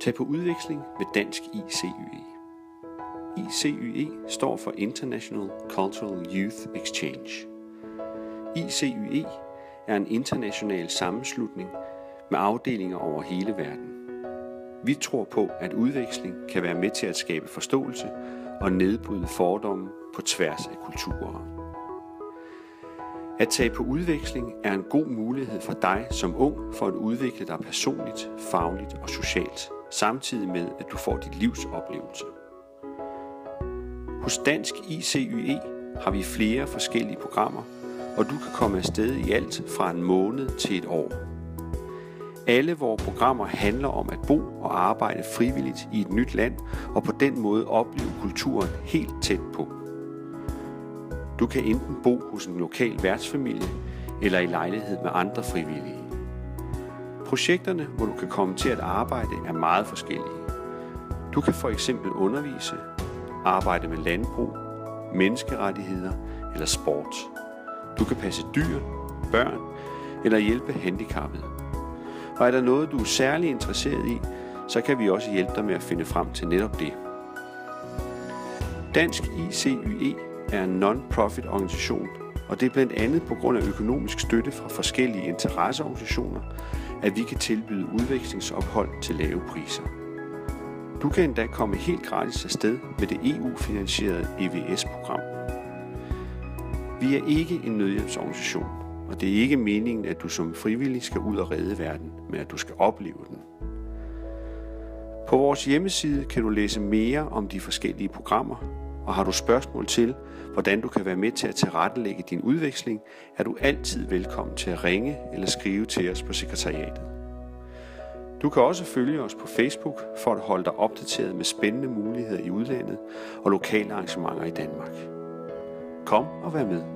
Tag på udveksling med Dansk ICYE. ICYE står for International Cultural Youth Exchange. ICYE er en international sammenslutning med afdelinger over hele verden. Vi tror på, at udveksling kan være med til at skabe forståelse og nedbryde fordomme på tværs af kulturer. At tage på udveksling er en god mulighed for dig som ung for at udvikle dig personligt, fagligt og socialt, samtidig med at du får dit livs oplevelse. Hos Dansk ICYE har vi flere forskellige programmer, og du kan komme afsted i alt fra en måned til et år. Alle vores programmer handler om at bo og arbejde frivilligt i et nyt land, og på den måde opleve kulturen helt tæt på. Du kan enten bo hos en lokal værtsfamilie eller i lejlighed med andre frivillige. Projekterne, hvor du kan komme til at arbejde, er meget forskellige. Du kan for eksempel undervise, arbejde med landbrug, menneskerettigheder eller sport. Du kan passe dyr, børn eller hjælpe handicappede. Og er der noget, du er særlig interesseret i, så kan vi også hjælpe dig med at finde frem til netop det. Dansk ICYE er en non-profit organisation, og det er blandt andet på grund af økonomisk støtte fra forskellige interesseorganisationer, at vi kan tilbyde udvekslingsophold til lave priser. Du kan endda komme helt gratis afsted med det EU-finansierede EVS-program. Vi er ikke en nødhjælpsorganisation, og det er ikke meningen, at du som frivillig skal ud og redde verden, men at du skal opleve den. På vores hjemmeside kan du læse mere om de forskellige programmer, og har du spørgsmål til, hvordan du kan være med til at tilrettelægge din udveksling, er du altid velkommen til at ringe eller skrive til os på sekretariatet. Du kan også følge os på Facebook for at holde dig opdateret med spændende muligheder i udlandet og lokale arrangementer i Danmark. Kom og vær med.